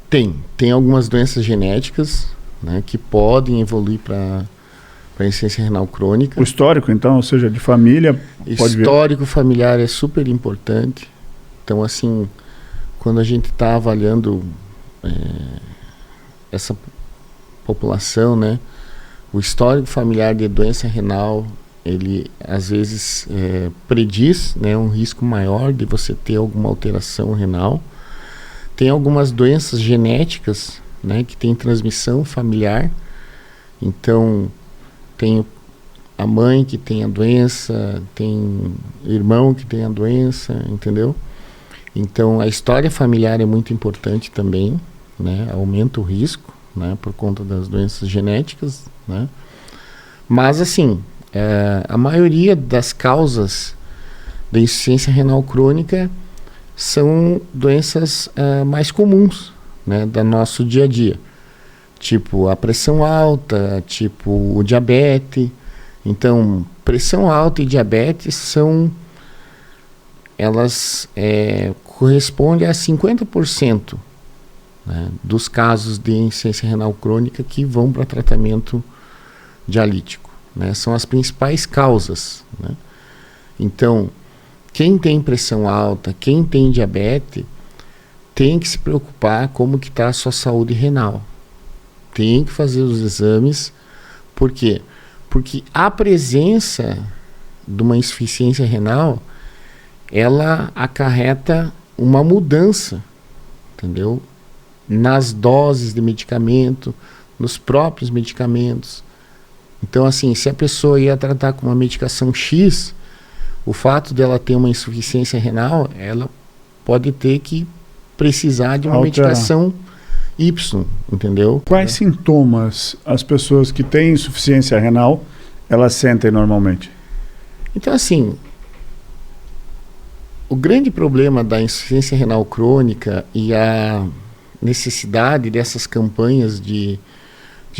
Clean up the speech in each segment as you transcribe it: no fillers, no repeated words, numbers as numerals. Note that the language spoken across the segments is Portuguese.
Tem algumas doenças genéticas, né, que podem evoluir para insuficiência renal crônica. O histórico, então, ou seja, de família, pode vir. Histórico familiar é super importante. Então, assim, quando a gente está avaliando essa população, né, o histórico familiar de doença renal, ele às vezes prediz, né, um risco maior de você ter alguma alteração renal. Tem algumas doenças genéticas, né, que tem transmissão familiar. Então, tem a mãe que tem a doença, tem irmão que tem a doença, entendeu? Então, a história familiar é muito importante também, né? Aumenta o risco, né, por conta das doenças genéticas, né? Mas, assim, a maioria das causas da insuficiência renal crônica são doenças mais comuns, né, do nosso dia a dia. Tipo a pressão alta, tipo o diabetes. Então, pressão alta e diabetes elas correspondem a 50%, né, dos casos de insuficiência renal crônica que vão para tratamento dialítico, né? São as principais causas, né? Então, quem tem pressão alta, quem tem diabetes, tem que se preocupar como que está a sua saúde renal. Tem que fazer os exames. Por quê? Porque a presença de uma insuficiência renal, ela acarreta uma mudança, entendeu? Nas doses de medicamento, nos próprios medicamentos. Então, assim, se a pessoa ia tratar com uma medicação X, o fato dela ter uma insuficiência renal, ela pode ter que precisar de uma medicação Y, entendeu? Quais sintomas as pessoas que têm insuficiência renal, elas sentem normalmente? Então, assim, o grande problema da insuficiência renal crônica e a necessidade dessas campanhas de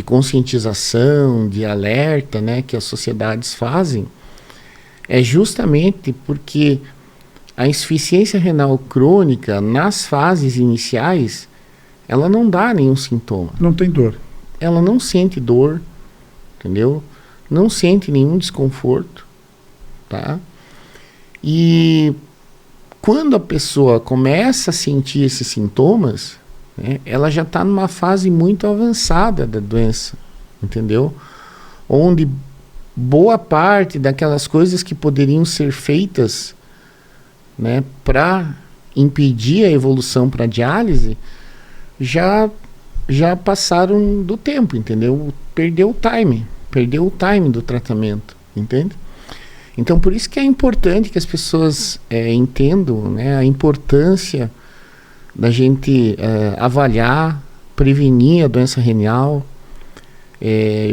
conscientização, de alerta, né, que as sociedades fazem, é justamente porque a insuficiência renal crônica, nas fases iniciais, ela não dá nenhum sintoma. Não tem dor. Ela não sente dor, entendeu? Não sente nenhum desconforto, tá? E quando a pessoa começa a sentir esses sintomas, né, ela já está numa fase muito avançada da doença, entendeu? Onde boa parte daquelas coisas que poderiam ser feitas, né, para impedir a evolução para diálise, já passaram do tempo, entendeu? Perdeu o time do tratamento, entende? Então, por isso que é importante que as pessoas entendam, né, a importância da gente avaliar, prevenir a doença renal,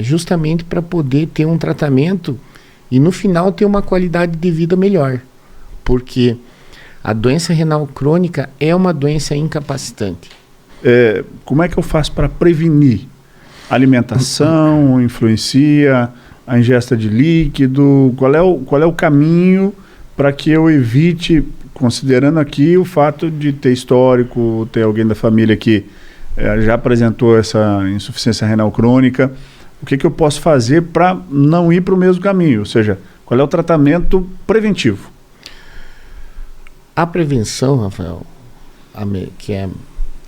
justamente para poder ter um tratamento e no final ter uma qualidade de vida melhor, porque a doença renal crônica é uma doença incapacitante. Como é que eu faço para prevenir? A alimentação influencia, a ingesta de líquido, qual é o caminho para que eu evite, considerando aqui o fato de ter histórico, ter alguém da família que já apresentou essa insuficiência renal crônica, o que eu posso fazer para não ir para o mesmo caminho? Ou seja, qual é o tratamento preventivo? A prevenção, Rafael, que é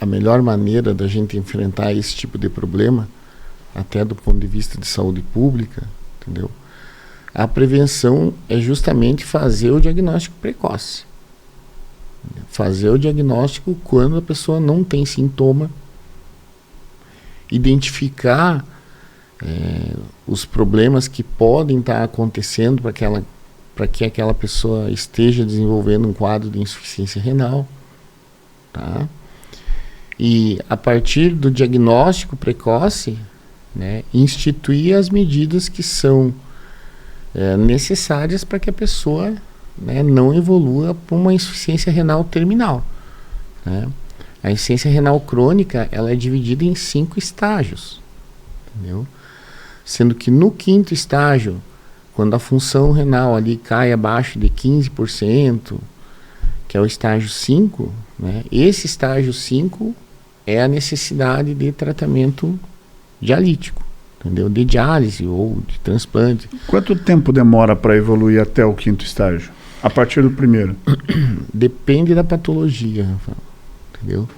a melhor maneira da gente enfrentar esse tipo de problema, até do ponto de vista de saúde pública, entendeu? A prevenção é justamente fazer o diagnóstico precoce. Fazer o diagnóstico quando a pessoa não tem sintoma, identificar os problemas que podem estar acontecendo para que aquela pessoa esteja desenvolvendo um quadro de insuficiência renal, tá? E a partir do diagnóstico precoce, né, instituir as medidas que são necessárias para que a pessoa, né, não evolua para uma insuficiência renal terminal, né? A insuficiência renal crônica, ela é dividida em 5 estágios, entendeu? Sendo que no 5º estágio, quando a função renal ali cai abaixo de 15%, que é o estágio 5, né, esse estágio 5 é a necessidade de tratamento dialítico, entendeu? De diálise ou de transplante. Quanto tempo demora para evoluir até o 5º estágio? A partir do primeiro? Depende da patologia, Rafael, entendeu?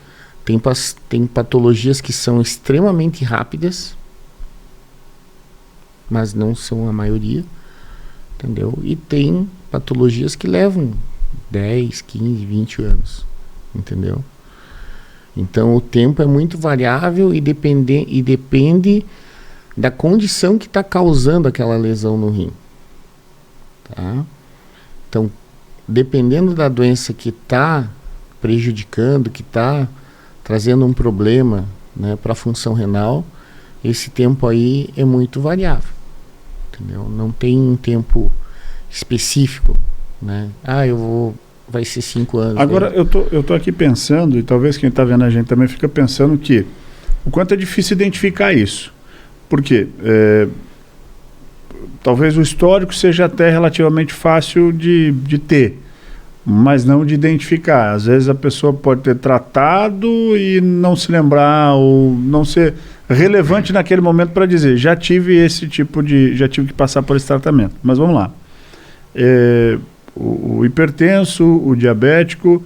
Tem patologias que são extremamente rápidas, mas não são a maioria, entendeu? E tem patologias que levam 10, 15, 20 anos, entendeu? Então o tempo é muito variável e depende da condição que está causando aquela lesão no rim, tá? Então, dependendo da doença que está prejudicando, que está trazendo um problema, né, para a função renal, esse tempo aí é muito variável, entendeu? Não tem um tempo específico, né? Vai ser 5 anos. Agora, eu tô aqui pensando, e talvez quem está vendo a gente também fica pensando que o quanto é difícil identificar isso. Por quê? Talvez o histórico seja até relativamente fácil de ter, mas não de identificar. Às vezes a pessoa pode ter tratado e não se lembrar, ou não ser relevante naquele momento para dizer, já tive que passar por esse tratamento. Mas vamos lá. O hipertenso, o diabético,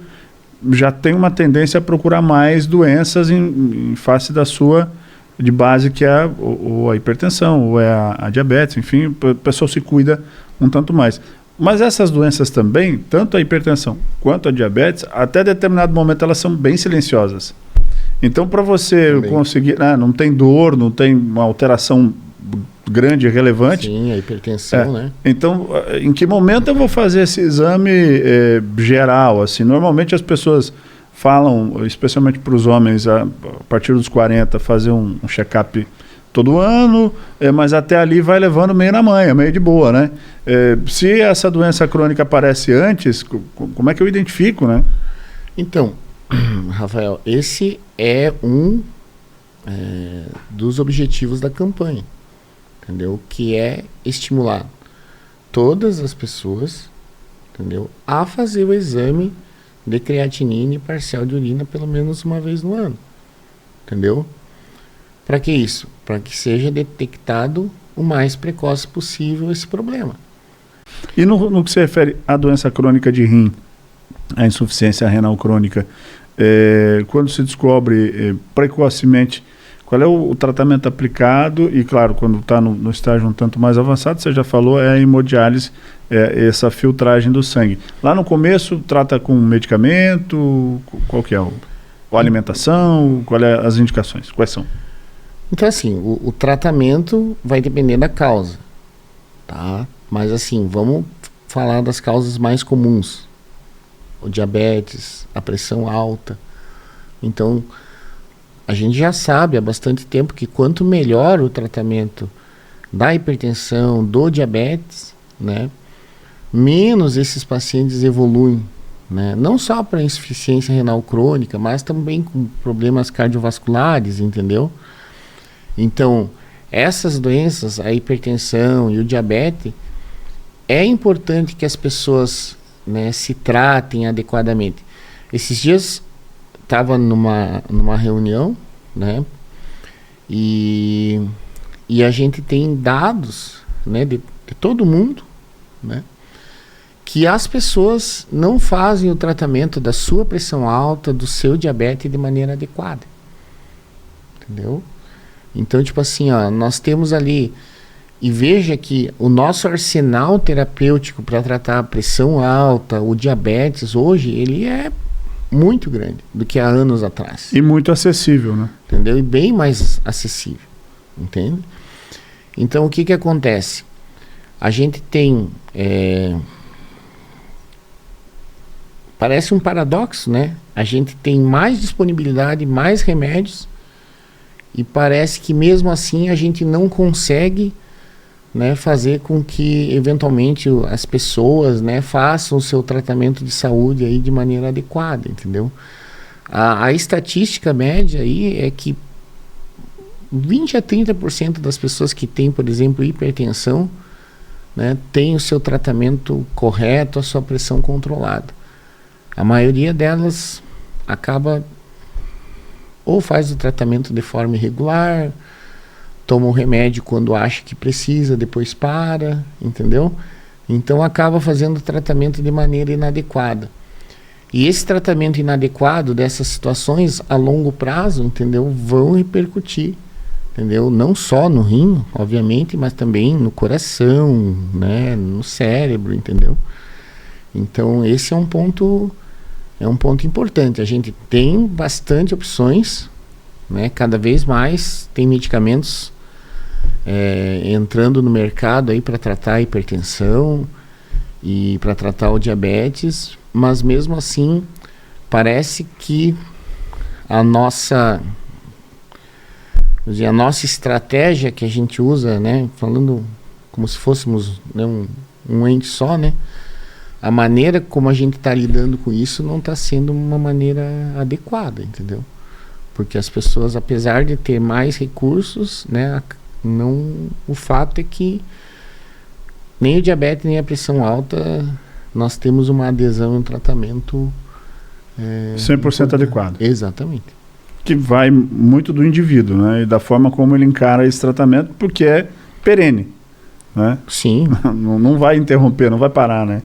já tem uma tendência a procurar mais doenças em face da sua de base, que é ou a hipertensão, ou é a diabetes, enfim, o pessoal se cuida um tanto mais. Mas essas doenças também, tanto a hipertensão quanto a diabetes, até determinado momento elas são bem silenciosas. Então, para você também conseguir, não tem dor, não tem uma alteração grande e relevante. Sim, a hipertensão, né? Então, em que momento eu vou fazer esse exame geral? Assim, normalmente as pessoas falam, especialmente para os homens, a partir dos 40, fazer um check-up todo ano, mas até ali vai levando meio na manha, meio de boa, né? Se essa doença crônica aparece antes, como é que eu identifico, né? Então, Rafael, esse é um dos objetivos da campanha, entendeu? Que é estimular todas as pessoas, entendeu, a fazer o exame de creatinina e parcial de urina pelo menos uma vez no ano, entendeu? Para que isso? Para que seja detectado o mais precoce possível esse problema. E no que se refere à doença crônica de rim, a insuficiência renal crônica, quando se descobre precocemente, qual é o tratamento aplicado? E claro, quando está no estágio um tanto mais avançado, você já falou, é a hemodiálise, essa filtragem do sangue. Lá no começo, trata com medicamento? Qual que é a alimentação? Qual é as indicações? Quais são? Então, assim, o tratamento vai depender da causa, tá? Mas, assim, vamos falar das causas mais comuns. O diabetes, a pressão alta. Então, a gente já sabe há bastante tempo que quanto melhor o tratamento da hipertensão, do diabetes, né, menos esses pacientes evoluem, né? Não só para insuficiência renal crônica, mas também com problemas cardiovasculares, entendeu? Então, essas doenças, a hipertensão e o diabetes, é importante que as pessoas, né, se tratem adequadamente. Esses dias estava numa reunião, né, e a gente tem dados, né, de todo mundo, né, que as pessoas não fazem o tratamento da sua pressão alta, do seu diabetes de maneira adequada, entendeu? Então, tipo assim, ó, nós temos ali, e veja que o nosso arsenal terapêutico para tratar a pressão alta, o diabetes, hoje, ele é muito grande do que há anos atrás. E muito acessível, né? Entendeu? E bem mais acessível, entende? Então, o que acontece? A gente tem... parece um paradoxo, né? A gente tem mais disponibilidade, mais remédios, e parece que mesmo assim a gente não consegue, né, fazer com que eventualmente as pessoas, né, façam o seu tratamento de saúde aí de maneira adequada, entendeu? A estatística média aí é que 20 a 30% das pessoas que têm, por exemplo, hipertensão, né, tem o seu tratamento correto, a sua pressão controlada. A maioria delas acaba ou faz o tratamento de forma irregular, toma um remédio quando acha que precisa, depois para, entendeu? Então acaba fazendo o tratamento de maneira inadequada. E esse tratamento inadequado dessas situações a longo prazo, entendeu, vão repercutir, entendeu? Não só no rim, obviamente, mas também no coração, né, no cérebro, entendeu? Então esse é um ponto importante. A gente tem bastante opções, né? Cada vez mais tem medicamentos entrando no mercado aí para tratar a hipertensão e para tratar o diabetes, mas mesmo assim parece que a nossa estratégia que a gente usa, né, falando como se fôssemos, né, um ente só, né, a maneira como a gente está lidando com isso não está sendo uma maneira adequada, entendeu? Porque as pessoas, apesar de ter mais recursos, né, o fato é que nem o diabetes nem a pressão alta nós temos uma adesão e um tratamento 100% adequado. Exatamente. Que vai muito do indivíduo, né? E da forma como ele encara esse tratamento, porque é perene, né? Sim. Não vai interromper, não vai parar, né?